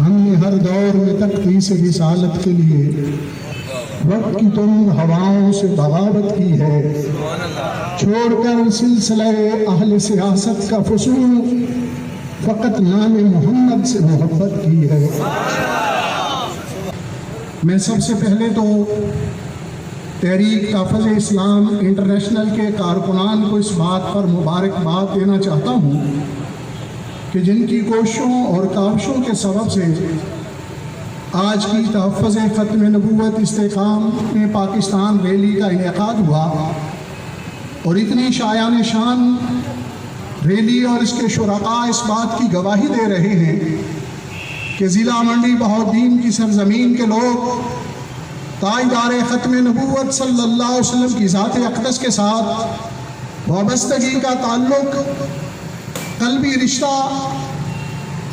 ہم نے ہر دور میں تقدیس رسالت کے لیے وقت کی تم ہواؤں سے بغاوت کی ہے، چھوڑ کر سلسلہ اہل سیاست کا فصول فقط نام محمد سے محبت کی ہے۔ میں سب سے پہلے تو تحریک تحفظ اسلام انٹرنیشنل کے کارکنان کو اس بات پر مبارکباد دینا چاہتا ہوں کہ جن کی کوششوں اور کاوشوں کے سبب سے آج کی تحفظ ختم نبوت استحکام میں پاکستان ریلی کا انعقاد ہوا، اور اتنی شایان شان ریلی اور اس کے شرکاء اس بات کی گواہی دے رہے ہیں کہ ضلع منڈی بہاؤالدین کی سرزمین کے لوگ تاجدار ختم نبوت صلی اللہ علیہ وسلم کی ذات اقدس کے ساتھ وابستگی کا تعلق، قلبی رشتہ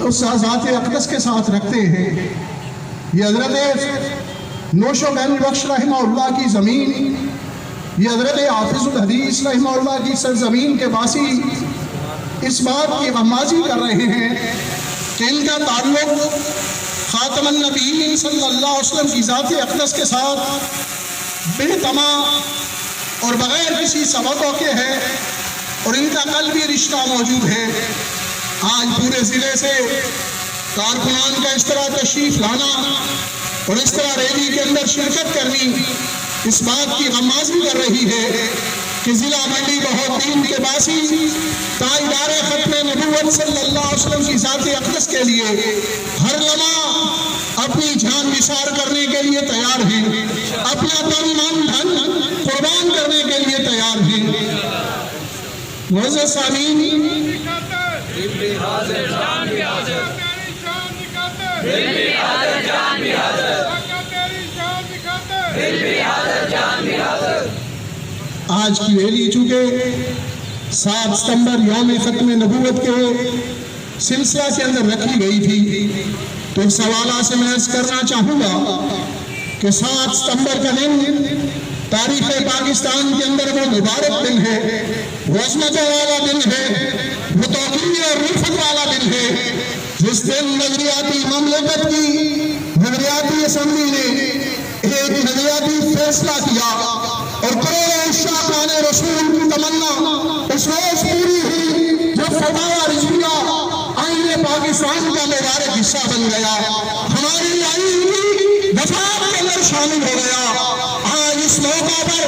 اس ذات اقدس کے ساتھ رکھتے ہیں۔ یہ حضرت نوش و بین بخش رحمہ اللہ کی زمین، یہ حضرت حافظ الحدیث رحمہ اللہ کی سرزمین کے باسی اس بات کی غمازی کر رہے ہیں کہ ان کا تعلق خاتم النبیین صلی اللہ علیہ وسلم کی ذات اقدس کے ساتھ بے تمام اور بغیر کسی سبقوں کے ہے، اور ان کا قلبی رشتہ موجود ہے۔ آج پورے ضلع سے کارکنان کا اس طرح تشریف لانا اور اس طرح ریلی کے اندر شرکت کرنی اس بات کی غمازی کر رہی ہے کہ ضلع منڈی بہاؤالدین کے باسی تاجدار ختم نبوت صلی اللہ علیہ وسلم کی ذات اقدس کے لیے ہر لمحہ اپنی جان نثار کرنے کے لیے تیار ہیں، اپنا تن من دھن قربان کرنے کے لیے تیار ہیں۔ معزز سامعین، آج کی ریلی چونکہ 7 ستمبر یوم ختم نبوت کے سلسلہ کے اندر رکھی گئی تھی، تو اس حوالہ سے میں عرض کرنا چاہوں گا کہ 7 ستمبر کا دن تاریخ پاکستان کے اندر وہ مبارک دن ہے، وہ عظمتوں والا دن ہے، وہ توقیر اور رفعت والا دن ہے، جس دن نظریاتی مملکت کی نظریاتی اسمبلی نے ایک نظریاتی فیصلہ کیا اور کروڑوں عشاقان رسول کی تمنا اس روز پوری ہوئی جب فتاوی رضویہ آئین پاکستان کا مبارک حصہ بن گیا، ہماری آئین کی دفعات کے اندر شامل ہو گیا۔ آج اس موقع پر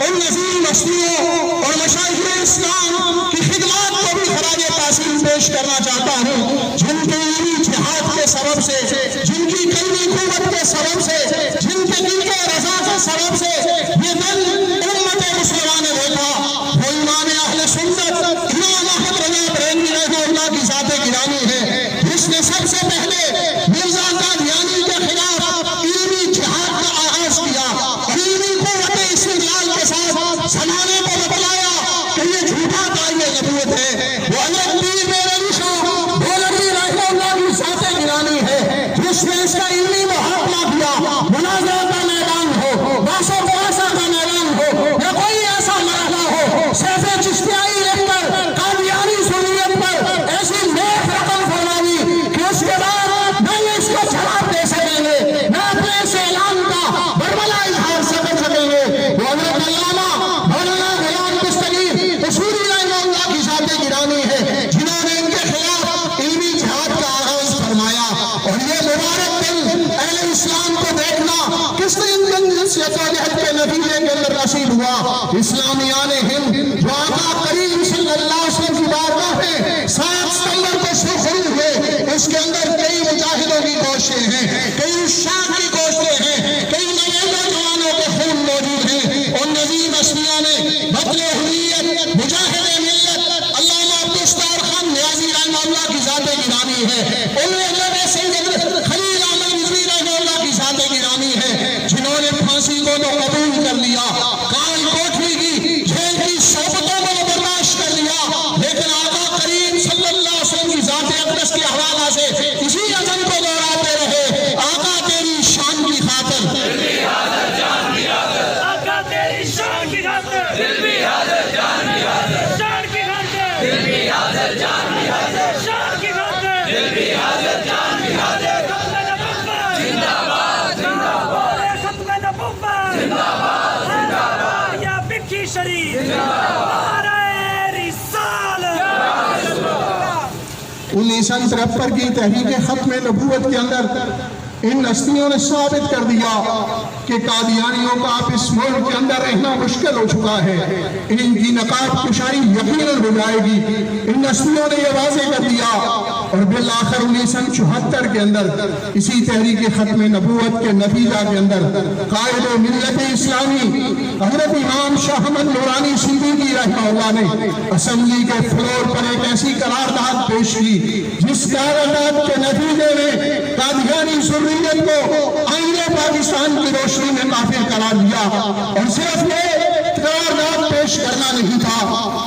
ان نظیر مشہوروں اور مشائخ اسلام کی خدمات کو بھی خراج تحسین پیش کرنا چاہتا ہوں، جن کے علمی جہاد کے سبب سے، جن کی قلبی قوت کے سبب سے، جن کے دل کے رضا کے سبب سے یہ دن امت مسلمان نے دیکھا۔ وہ امام اہل سنت امام احمد رضا بریلوی رحمہ اللہ کی ذات گرامی ہے، جس نے سب سے پہلے مرزا قادیانی کے خلاف علمی جہاد کا آغاز کیا، علمی قوت استدلال کے ساتھ زمانے کو بتلایا کہ یہ جھوٹا دعویٰ نبوت ہے۔ وہ حضرت پیر میرعلی شاہ دہلوی رحمہ اللہ کی ذات گرامی ہے، جس نے اس کا علمی محاکمہ کیا۔ مناظرہ کا میدان ہو، بحث و مباحثہ کا میدان ہو، یا کوئی ایسا مرحلہ ہو، سیف چشتیائی لکھ کر قادیانی سنیت پر ایسی نیک رقم فرمائی کہ اس کے بعد نہ یہ اس کو جواب دے سکیں گے، نہ اپنے اس اعلان کا برملا اظہار کر سکیں گے۔ وہ حضرت علامہ مولانا غلام دستگیر اصولی رحمہ اللہ کی ذات گرامی ہے، جنہوں نے ان کے خلاف علمی جہاد کا آغاز فرمایا۔ اور یہ مبارک دن اہل اسلام کو دیکھنا کس دن سے جہد کے نتیجے کے اندر نصیب ہوا۔ اسلامیان ہند جو آقا کریم صلی اللہ علیہ وسلم کی بارگاہ میں 7 ستمبر کو شروع ہوئے، اس کے اندر کئی مجاہدوں کی کوششیں ہیں، کئی عشاق کی کوششیں ہیں، کئی نوجوانوں کے خون موجود ہیں۔ اور نظیم اشمیہ نے بطل حریت مجاہد ملت علامہ عبدالستار خان نیازی رحمہ اللہ کی ذات گرامی ہے، انہیں حضرت سید خلیل احمد رضوی رحمہ اللہ کی ذات گرامی ہے، جنہوں نے پھانسی کو تو قبول کر لیا، کال کوٹری کی جیل کی صحبتوں کو برداشت کر لیا، لیکن آقا کریم صلی اللہ علیہ وسلم کی ذات اقدس کے حوالہ سے اسی عزم کو دہراتے رہے۔ آقا تیری شان 1953 کی تحریک ختم نبوت کے اندر ان ہستیوں نے ثابت کر دیا کہ قادیانیوں کا اب اس ملک کے اندر رہنا مشکل ہو چکا ہے، ان کی نقاب کشائی یقیناً ہو جائے گی۔ ان ہستیوں نے یہ واضح کر دیا، اور بالآخر 1974 کے اندر اسی تحریک ختم نبوت کے نتیجہ کے اندر قائد ملت اسلامی حضرت امام شاہ احمد نورانی صدیقی رحمہ اللہ نے اسمبلی کے فلور پر ایک ایسی قرارداد پیش کی جس قرارداد کے نتیجے میں قادیانی ضروریت کو آئین پاکستان کی روشنی میں کافر قرار دیا، اور صرف یہ قرارداد پیش کرنا نہیں تھا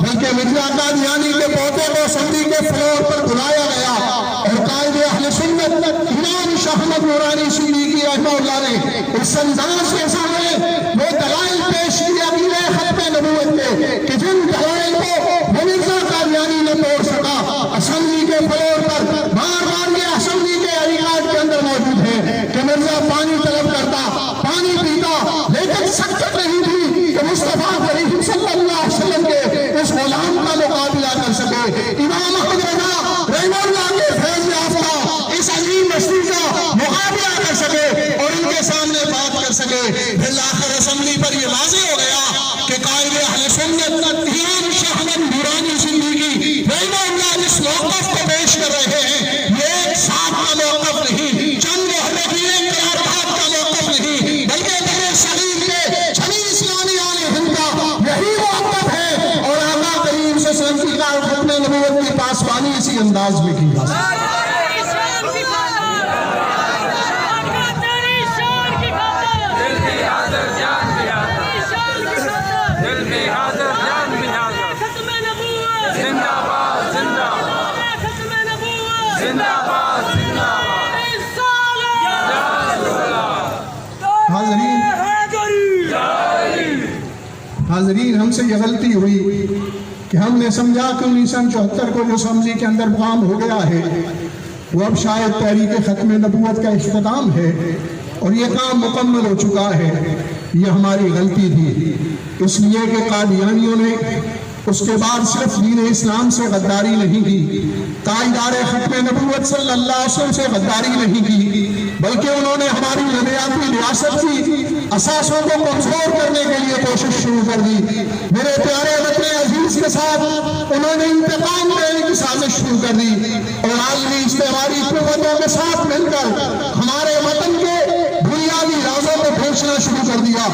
بلکہ مرزا قادیانی کے پوتے کو اسمبلی کے فلور پر بلایا گیا، اور قائد اہل سنت امام شاہ احمد نورانی صدیقی رحمہ اللہ نے اس انداز کے سامنے وہ دلائل پیش کیا عقیدہ ختم نبوت کے کہ جن دلائل کو مرزا قادیانی نے توڑ سکا۔ اسمبلی کے فلور پر بار بار یہ اسمبلی کے ریکارڈ کے اندر موجود ہے کہ مرزا پانی طلب کرتا، پانی پیتا، لیکن سکت نہیں تھی کہ مصطفیٰ کریم صلی اللہ علیہ وسلم کے اس غلام کا مقابلہ کر سکے۔ امام احمد رضا رحمہ اللہ کے فیض یافتہ اس عظیم ہستی کا مقابلہ کر سکے اور ان کے سامنے بات کر سکے۔ بالآخر اسمبلی پر یہ واضح ہو گیا کہ قائد اہل سنت امام شاہ احمد نورانی صدیقی رحمہ اللہ جس موقف کو پیش کر رہے ہیں، یہ ایک ساتھ کا موقف نہیں، چند محرکین قرارداد کا موقف نہیں، بلکہ بڑے صغیر کے جمی اسلامی آل ہند کا یہی موقف ہے، اور آقا کریم صلی اللہ علیہ وسلم کی ختم نبوت کی پاسبانی اسی انداز میں کی جا سکتی ہے۔ حاضرین، ہم سے یہ غلطی ہوئی کہ ہم نے سمجھا کہ 1974 کو جو اسمبلی کے اندر مقام ہو گیا ہے وہ اب شاید تحریک ختم نبوت کا اختتام ہے اور یہ کام مکمل ہو چکا ہے۔ یہ ہماری غلطی تھی، اس لیے کہ قادیانیوں نے اس کے بعد صرف دین اسلام سے غداری نہیں کی، تاجدار ختم نبوت صلی اللہ علیہ وسلم سے غداری نہیں کی، بلکہ انہوں نے ہماری نظریاتی ریاست کی اساسوں کو کمزور کرنے کے لیے کوشش شروع کر دی۔ میرے پیارے وطن عزیز کے ساتھ انہوں نے انتقام لینے کی سازش شروع کر دی، اور عالمی استعماری قوتوں کے ساتھ مل کر ہمارے وطن کے بنیادی رازوں کو پھینچنا شروع کر دیا۔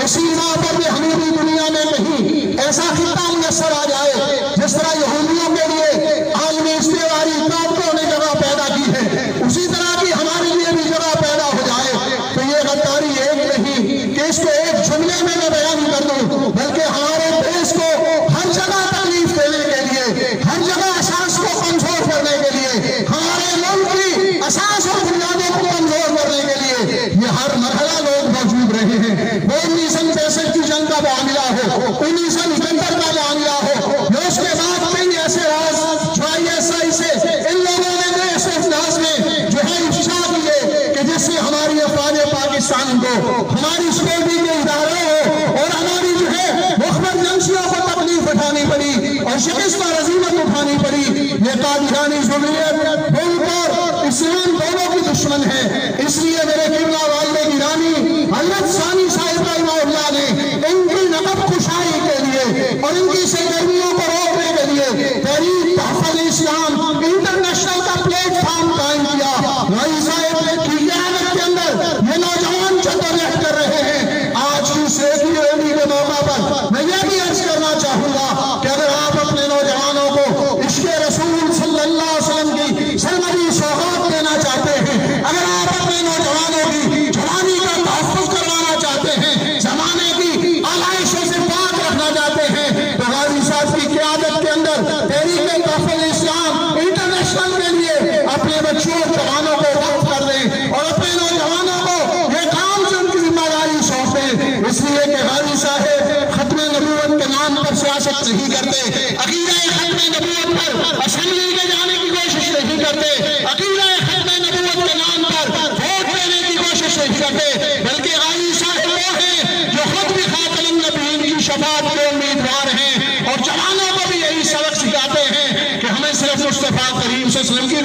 اسی بنا پر بھی ہماری دنیا میں کہیں ایسا خطہ میسر آ جائے جس طرح یہودیوں کے لیے عالمی استعماری طاقتوں نے جگہ پیدا کی ہے، اسی طرح کی ہمارے لیے بھی جگہ پیدا ہو جائے، تو یہ غداری ایک نہیں کہ اس کو ایک جملے میں میں بیان کر دوں، بلکہ ہمارے دیش کو ہر جگہ تکلیف دینے کے لیے، ہر جگہ اساس کو کمزور کرنے کے لیے، ہمارے ملک کی اساس اور بنیادوں کو کمزور کرنے کے لیے یہ ہر مرحلہ لوگ موجود رہے ہیں۔ وہ 1965 کی جنگ کا معاملہ ہو، 1975 کا معاملہ ہو، یا اس کے بعد کئی ایسے راز جو ISI سے ان لوگوں نے ایسے انداز میں جو ہے افشا کیے کہ جس سے ہماری افواج پاکستان کو، ہماری سیکورٹی کے اداروں کو اور ہماری جو ہے مخبر جنسیوں کو تکلیف اٹھانی پڑی اور شکست اور عظیمت اٹھانی پڑی۔ یہ قادیانی ضروریت ملک اور اسلام دونوں کی دشمن ہے، اس لیے میرے قبلہ والد گرامی حضرت ثانی صاحب رحمہ اللہ نے ان کی نقب کشائی کے لیے اور ان کی سرگرمیوں کو روکنے کے لیے تحریک تحفظ اسلام انٹرنیشنل کا پلیٹ فارم قائم کیا۔ رئیس صاحب کی قیادت کے اندر یہ نوجوان جدوجہد کر رہے ہیں۔ آج کی سیکی ریلی کے موقع پر میں یہ بھی عرض کرنا چاہوں گا کہ اگر آپ اپنے نوجوانوں کو عشق رسول صلی اللہ علیہ وسلم کی سرمدی سوغات دینا چاہتے ہیں، اگر آپ اپنے نوجوانوں کی جوانی کا تحفظ کروانا چاہتے ہیں، زمانے کی آلائشوں سے پاک رکھنا چاہتے ہیں، تو غازی صاحب کی قیادت کے اندر تحریک تحفظ اسلام انٹرنیشنل کے لیے اپنے بچوں جوانوں کو وقف کر دیں اور اپنے نوجوانوں کو یہ کام سے ان کی ذمہ داری سونپیں، اس لیے کہ غازی صاحب ختم نبوت کے نام پر سیاست نہیں کرتے، عقیدہ ختم نبوت پر اسمبلی کے جانے کی کوشش نہیں کرتے، عقیدہ ختم نبوت کے نام پر ووٹ دینے کی کوشش نہیں کرتے، بلکہ غازی صاحب وہ ہیں جو خود بھی خاتم النبیین کی شفاعت کے امیدوار ہیں اور جوانوں کو بھی یہی سبق سکھاتے ہیں کہ ہمیں صرف مصطفیٰ کریم صلی اللہ علیہ وسلم کی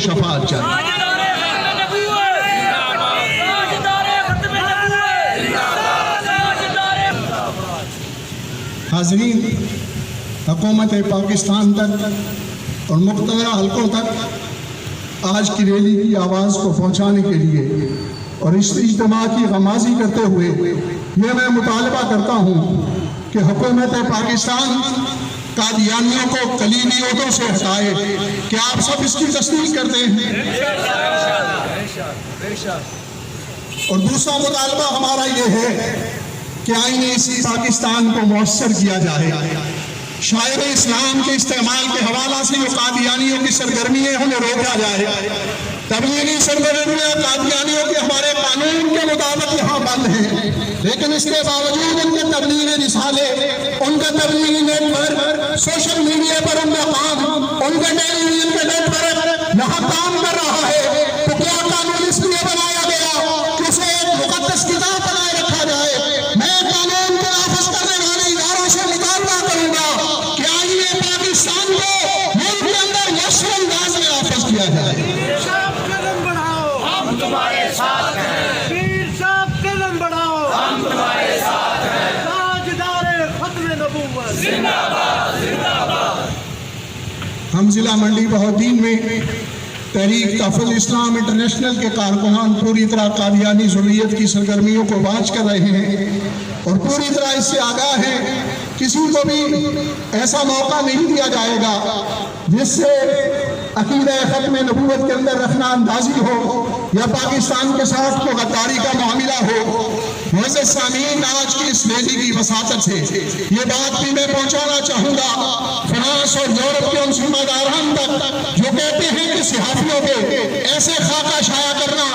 شفاعت چاہیے۔ حاضرین، حکومت پاکستان تک اور مقتدرہ حلقوں تک آج کی ریلی کی آواز کو پہنچانے کے لیے اور اس اجتماع کی غمازی کرتے ہوئے یہ میں مطالبہ کرتا ہوں کہ حکومت پاکستان قادیانیوں کو کلیدی عہدوں سے ہٹائے۔ کہ آپ سب اس کی تصدیق کرتے ہیں؟ اور دوسرا مطالبہ ہمارا یہ ہے کہ آئین اسی پاکستان کو مؤثر کیا جائے۔ شاعر اسلام کے استعمال کے حوالہ سے جو قادیانیوں کی سرگرمی ہے انہیں روکا جائے۔ تبلیغی سرگرمیاں قادیانیوں کے ہمارے قانون کے مطابق یہاں بند ہیں، لیکن اس کے باوجود ان کے تبلیغی رسالے، ان کا تبلیغی نیٹ ورک، سوشل میڈیا پر ان کا کام، ان کا ٹیلی ویژن کا نیٹ ورک یہاں کام کر رہا ہے۔ تو کیا قانون اس لیے بنایا گیا کہ اسے ایک مقدس کتاب بنائے رکھا جائے؟ میں قانون کو نافذ کرنے والے اداروں سے مطالبہ کروں گا کہ آئین پاکستان کو ملک کے اندر یسر انداز میں نافذ کیا جائے۔ تمہارے ساتھ ہیں پیر صاحب، قلم بڑھاؤ، ہم تمہارے ساتھ ہیں۔ تاجدار ختم نبوت زندہ باد، زندہ باد۔ ہم ضلع منڈی بہودین میں تحریک تحفظ اسلام انٹرنیشنل کے کارکنان پوری طرح قادیانی ذریت کی سرگرمیوں کو واچ کر رہے ہیں اور پوری طرح اس سے آگاہ ہیں۔ کسی کو بھی ایسا موقع نہیں دیا جائے گا جس سے عقیدہ ختم نبوت کے اندر رخنہ اندازی ہو یا پاکستان کے ساتھ کوئی غداری کا معاملہ ہو۔ معزز سامعین، آج کی اس ریلی کی وساطت سے یہ بات بھی میں پہنچانا چاہوں گا فرانس اور یورپ کے ان ذمہ داران تک جو کہتے ہیں کہ صحافیوں کے ایسے خاکہ شائع کرنا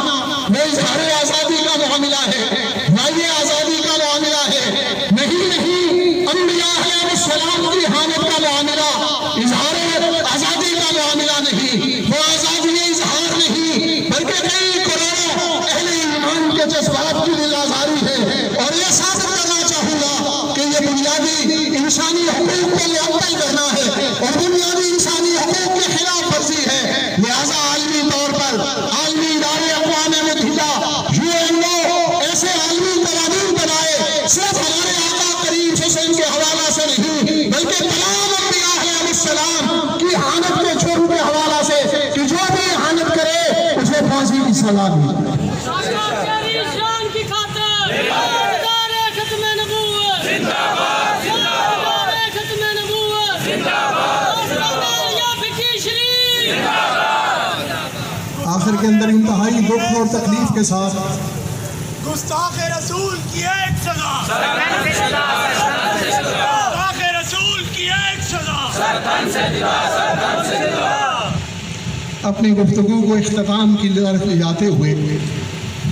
وہ اظہار آزادی کا معاملہ ہے، رائے آزادی کا معاملہ ہے۔ نہیں، انبیاء علیہ السلام کی حامد کا معاملہ اظہار آزادی کا معاملہ نہیں، وہ آزادی اظہار نہیں بلکہ کئی کروڑوں اہل ایمان کے جذبات کی دلازاری ہے۔ اور یہ ثابت کرنا چاہوں گا کہ یہ بنیادی انسانی حقوق کو معطل کرنا ہے اور بنیادی انسانی حقوق کے خلاف ورزی ہے۔ لہذا عالمی طور پر عالمی ادارے اقوام متحدہ UN ایسے عالمی قوانین بنائے، صرف ہمارے آقا کریم صلی اللہ علیہ وسلم کے حوالہ سے نہیں بلکہ تمام انبیاء علیہ السلام کی حانت کے جرم کے حوالہ سے کہ جو بھی حانت کرے اسے پھانسی کی سزا دی۔ آخر کے اندر انتہائی دکھ اور تکلیف کے ساتھ گستاخ رسول کی ایک سزا، گستاخ رسول کی ایک سزا۔ اپنی گفتگو کو اختتام کی طرف لے جاتے ہوئے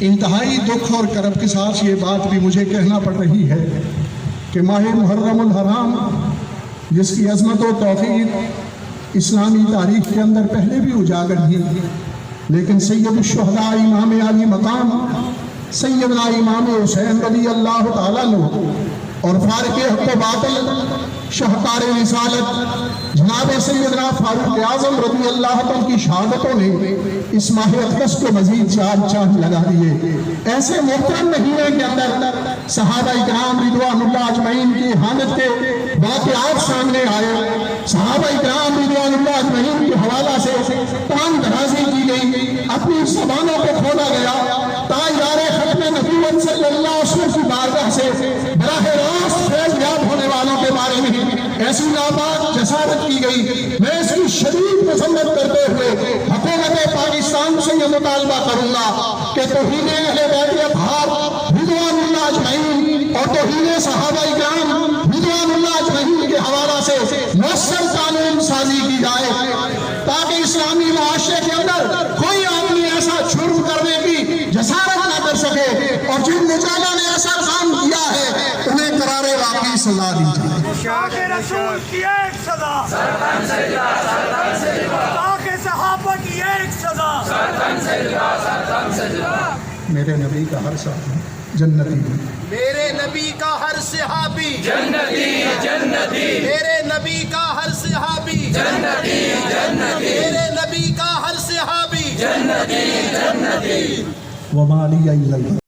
انتہائی دکھ اور کرب کے ساتھ یہ بات بھی مجھے کہنا پڑ رہی ہے کہ ماہ محرم الحرام جس کی عظمت و توفیق اسلامی تاریخ کے اندر پہلے بھی اجاگر تھی، لیکن سید الشہداء امام علی مقام سیدنا امام حسین رضی اللہ تعالیٰ عنہ اور فارق حق و باطل شہکار رسالت جناب سیدنا فاروق اعظم رضی اللہ عنہ کی شہادتوں نے اس ماہ اقدس کو مزید چار چاند لگا دیے۔ ایسے محترم مہینے کے اندر صحابہ کرام رضوان اللہ اجمعین کی حامد کے واقعات سامنے آئے۔ صحابہ کرام رضوان اللہ اجمعین کے حوالہ سے تان درازی کی گئی، اپنی زبانوں کو کھولا گیا، تاجدار ختم نبوت صلی اللہ علیہ وسلم کی بارگاہ سے براہ راست فیض یاب ہونے والوں کے بارے میں ایسی ناپاک جسارت کی گئی۔ میں اس کی شدید مذمت کرتے ہوئے حکومت پاکستان سے یہ مطالبہ کروں گا کہ توہین اہل بیت اطہار رضوان اللہ اجمعین اور توہین صحابہ کرام رضوان اللہ اجمعین کے حوالہ سے مؤثر قانون سازی کی جائے تاکہ اسلامی معاشرے کے اندر کوئی آدمی ایسا جرم کرنے کی جسارت نہ کر سکے اور جن مجرموں نے ایسا کام کیا ہے انہیں قرار واقعی سزا دی جائے۔ گستاخ رسول کی ایک سزا، گستاخ صحابہ کی ایک سزا۔ میرے نبی کا ہر صحابی جنتی، میرے نبی کا ہر صحابی جنتی جنتی، میرے نبی کا ہر صحابی جنتی جنتی، میرے نبی کا ہر صحابی وما لی الا